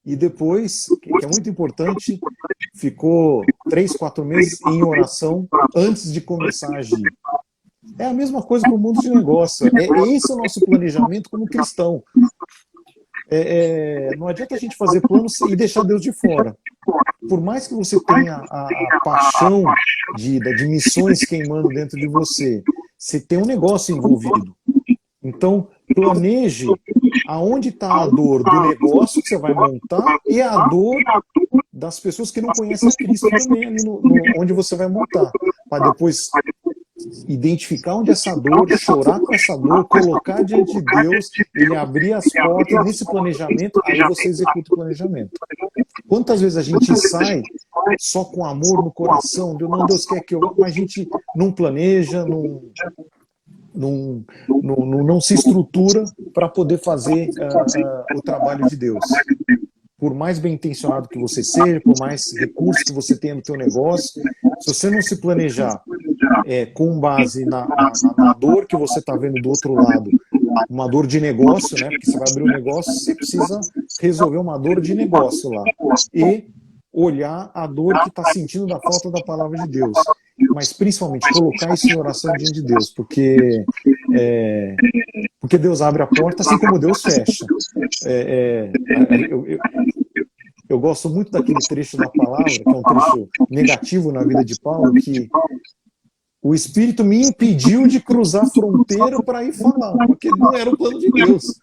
e depois, que é muito importante, ficou 3, 4 meses em oração antes de começar a agir. É a mesma coisa para o mundo de negócio. Esse é o nosso planejamento como cristão. Não adianta a gente fazer planos e deixar Deus de fora. Por mais que você tenha a paixão de missões queimando dentro de você, você tem um negócio envolvido. Então, planeje aonde está a dor do negócio que você vai montar e a dor das pessoas que não conhecem a Cristo também ali onde você vai montar. Para depois identificar onde é essa dor, chorar com essa dor, colocar diante de Deus, ele abrir as portas nesse planejamento, aí você executa o planejamento. Quantas vezes a gente sai só com amor no coração, Deus quer que eu... Mas a gente não planeja, não se estrutura para poder fazer o trabalho de Deus. Por mais bem intencionado que você seja, por mais recursos que você tenha no seu negócio, se você não se planejar com base na dor que você está vendo do outro lado, uma dor de negócio, né? Porque você vai abrir um negócio, você precisa resolver uma dor de negócio lá. E olhar a dor que está sentindo da falta da palavra de Deus. Mas principalmente colocar isso em oração diante de Deus, porque Deus abre a porta assim como Deus fecha. Eu gosto muito daquele trecho da palavra, que é um trecho negativo na vida de Paulo, que o Espírito me impediu de cruzar a fronteira para ir falar, porque não era o plano de Deus.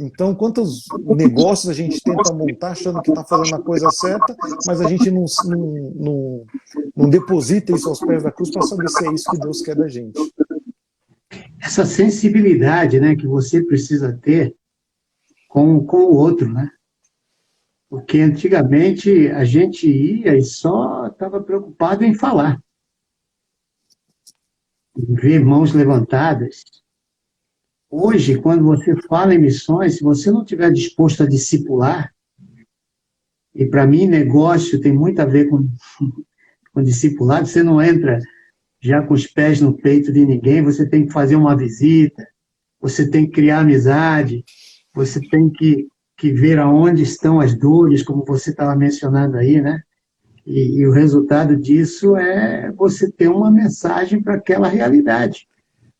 Então, quantos negócios a gente tenta montar achando que está fazendo a coisa certa, mas a gente não deposita isso aos pés da cruz para saber se é isso que Deus quer da gente. Essa sensibilidade, né, que você precisa ter com o outro, né? Porque antigamente a gente ia e só estava preocupado em falar. Em ver mãos levantadas. Hoje, quando você fala em missões, se você não estiver disposto a discipular, e para mim negócio tem muito a ver com discipulado, você não entra já com os pés no peito de ninguém, você tem que fazer uma visita, você tem que criar amizade, você tem que ver aonde estão as dores, como você estava mencionando aí, né? E o resultado disso é você ter uma mensagem para aquela realidade.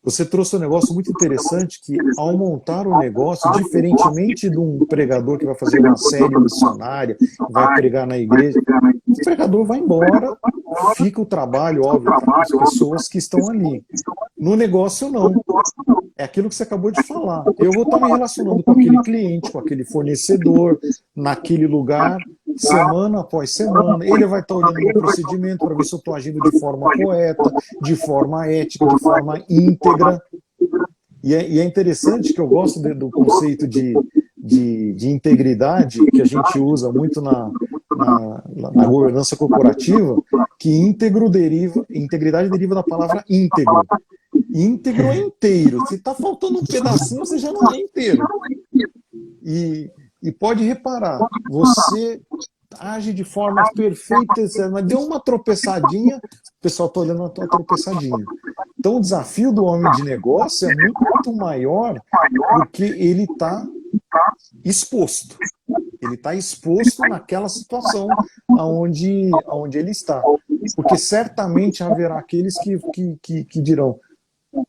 Você trouxe um negócio muito interessante que, ao montar o negócio, diferentemente de um pregador que vai fazer uma série missionária, vai pregar na igreja, o pregador vai embora, fica o trabalho, óbvio, para as pessoas que estão ali. No negócio, não. É aquilo que você acabou de falar. Eu vou estar me relacionando com aquele cliente, com aquele fornecedor, naquele lugar, semana após semana. Ele vai estar olhando o meu procedimento para ver se eu estou agindo de forma correta, de forma ética, de forma íntegra. E é interessante que eu gosto do conceito de integridade, que a gente usa muito na governança corporativa, que integridade deriva da palavra íntegro. Íntegro é inteiro. Se está faltando um pedacinho, você já não é inteiro. E pode reparar, você age de forma perfeita, mas deu uma tropeçadinha, o pessoal está olhando a tua tropeçadinha. Então o desafio do homem de negócio é muito maior porque ele está exposto. Ele está exposto naquela situação onde ele está. Porque certamente haverá aqueles que dirão: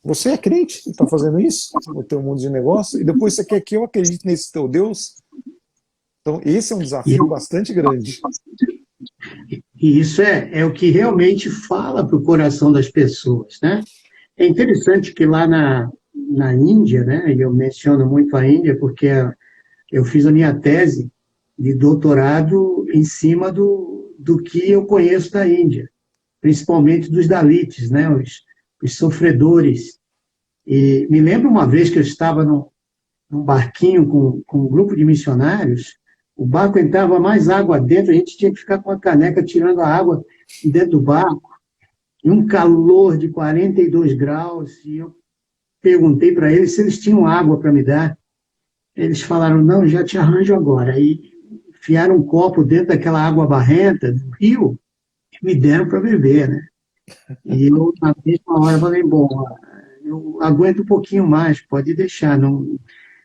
você é crente e está fazendo isso no teu mundo de negócio? E depois você quer que eu acredite nesse teu Deus? Então esse é um desafio bastante grande. E isso é o que realmente fala para o coração das pessoas, né? É interessante que lá na Índia, né, e eu menciono muito a Índia porque eu fiz a minha tese de doutorado em cima do que eu conheço da Índia, principalmente dos Dalits, né, os sofredores. E me lembro uma vez que eu estava num barquinho com um grupo de missionários, o barco entrava mais água dentro, a gente tinha que ficar com a caneca tirando a água dentro do barco, e um calor de 42 graus, e eu perguntei para eles se eles tinham água para me dar. Eles falaram: não, já te arranjo agora. Aí enfiaram um copo dentro daquela água barrenta do rio e me deram para beber, né? E eu, na mesma hora, falei: bom, eu aguento um pouquinho mais, pode deixar. Não...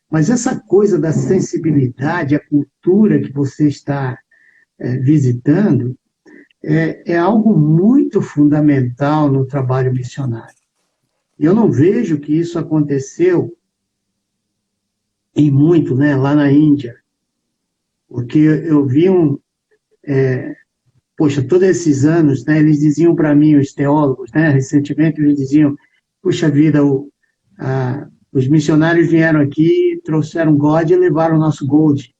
Mas essa coisa da sensibilidade, a cultura que você está visitando, é algo muito fundamental no trabalho missionário. Eu não vejo que isso aconteceu em muito, né, lá na Índia, porque eu vi poxa, todos esses anos, né, eles diziam para mim, os teólogos, né, recentemente eles diziam: puxa vida, os missionários vieram aqui, trouxeram God e levaram o nosso gold.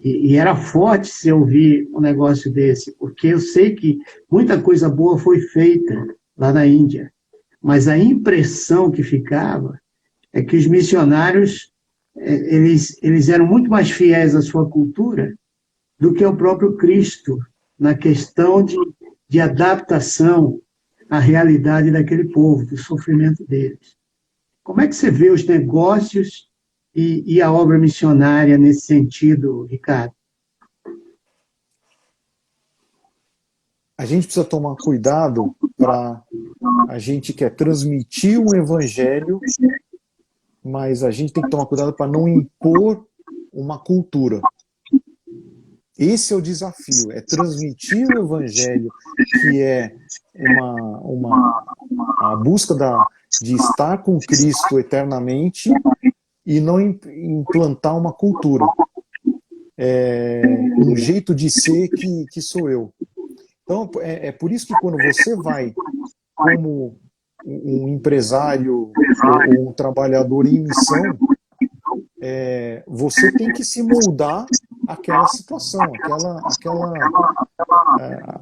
E era forte se ouvir um negócio desse, porque eu sei que muita coisa boa foi feita lá na Índia. Mas a impressão que ficava é que os missionários eles eram muito mais fiéis à sua cultura do que ao próprio Cristo, na questão de adaptação à realidade daquele povo, do sofrimento deles. Como é que você vê os negócios e a obra missionária nesse sentido, Ricardo? A gente precisa tomar cuidado para a gente quer transmitir um evangelho, mas a gente tem que tomar cuidado para não impor uma cultura. Esse é o desafio, é transmitir o evangelho, que é a busca de estar com Cristo eternamente e não implantar uma cultura. Um jeito de ser que sou eu. Então, é por isso que quando você vai como um empresário ou um trabalhador em missão, você tem que se moldar àquela situação,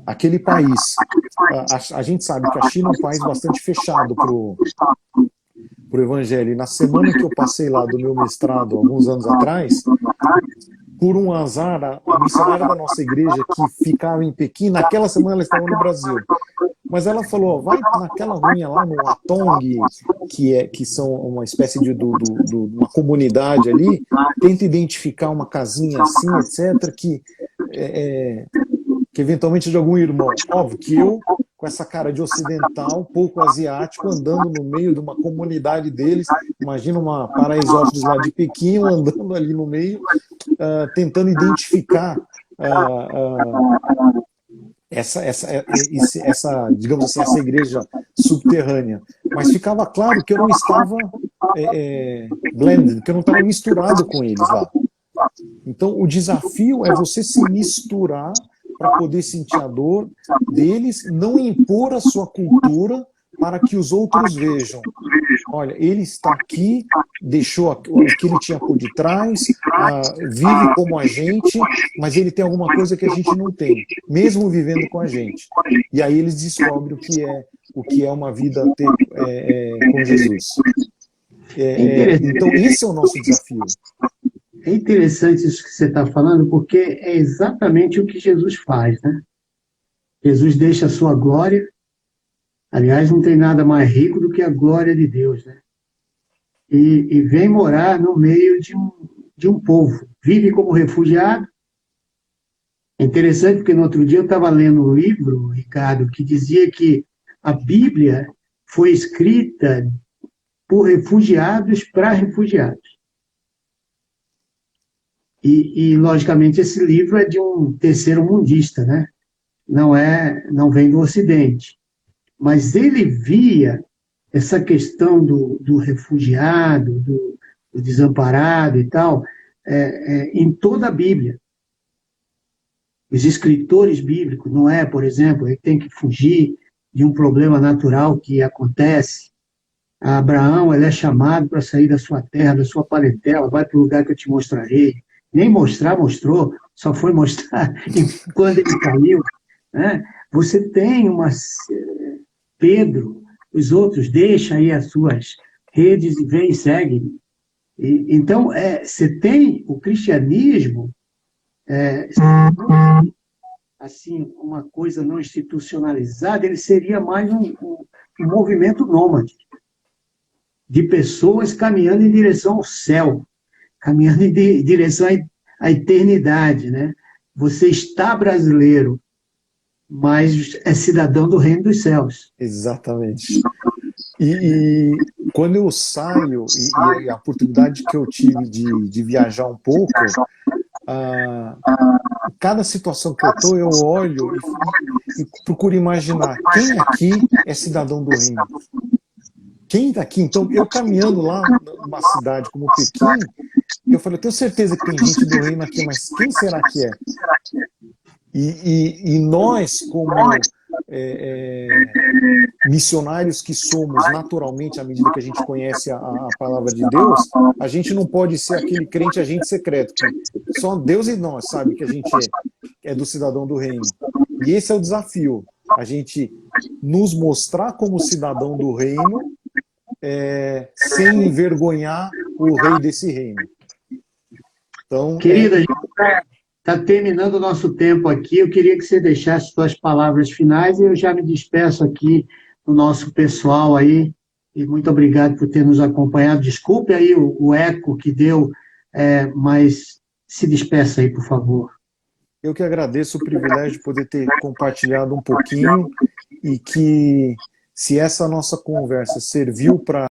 aquele país. A gente sabe que a China é um país bastante fechado para o evangelho. E na semana que eu passei lá do meu mestrado, alguns anos atrás, por um azar, a missionária da nossa igreja que ficava em Pequim, naquela semana ela estava no Brasil. Mas ela falou, vai naquela ruinha lá no Atong, que são uma espécie de uma comunidade ali, tenta identificar uma casinha assim, etc., que eventualmente é de algum irmão. Óbvio que eu, com essa cara de ocidental, pouco asiático, andando no meio de uma comunidade deles, imagina uma Paraisópolis lá de Pequim, andando ali no meio, tentando identificar digamos assim, essa igreja subterrânea. Mas ficava claro que eu não estava blended, que eu não estava misturado com eles lá. Então, o desafio é você se misturar para poder sentir a dor deles, não impor a sua cultura para que os outros vejam. Olha, ele está aqui, deixou o que ele tinha por detrás, vive como a gente, mas ele tem alguma coisa que a gente não tem, mesmo vivendo com a gente. E aí eles descobrem o que é uma vida com Jesus. Então, esse é o nosso desafio. É interessante isso que você está falando, porque é exatamente o que Jesus faz, né? Jesus deixa a sua glória. Aliás, não tem nada mais rico do que a glória de Deus, né? E vem morar no meio de um povo. Vive como refugiado. É interessante porque no outro dia eu estava lendo um livro, Ricardo, que dizia que a Bíblia foi escrita por refugiados para refugiados. E, logicamente, esse livro é de um terceiro-mundista, né? Não vem do Ocidente. Mas ele via essa questão do refugiado, do desamparado e tal, em toda a Bíblia. Os escritores bíblicos, Noé, por exemplo, ele tem que fugir de um problema natural que acontece. Abraão, ele é chamado para sair da sua terra, da sua parentela, vai para o lugar que eu te mostrarei. Nem mostrou, só foi mostrar quando ele caiu. Né? Você tem Pedro, os outros, deixa aí as suas redes e vem e segue. Então, você tem o cristianismo, assim, uma coisa não institucionalizada, ele seria mais um movimento nômade, de pessoas caminhando em direção ao céu, caminhando em direção à eternidade, né? Você está brasileiro, mas é cidadão do reino dos céus. Exatamente. E quando eu saio, e a oportunidade que eu tive de viajar um pouco, cada situação que eu estou, eu olho e procuro imaginar quem aqui é cidadão do reino. Quem está aqui? Então, eu caminhando lá numa cidade como Pequim, eu falei, eu tenho certeza que tem gente do reino aqui, mas quem será que é? E nós, como missionários que somos naturalmente, à medida que a gente conhece a palavra de Deus, a gente não pode ser aquele crente agente secreto, que só Deus e nós sabe que a gente é do cidadão do reino. E esse é o desafio, a gente nos mostrar como cidadão do reino, sem envergonhar o rei desse reino. Então, Querida, a gente está terminando o nosso tempo aqui. Eu queria que você deixasse suas palavras finais e eu já me despeço aqui do nosso pessoal aí. E muito obrigado por ter nos acompanhado. Desculpe aí o eco que deu, mas se despeça aí, por favor. Eu que agradeço o privilégio de poder ter compartilhado um pouquinho e que, se essa nossa conversa serviu para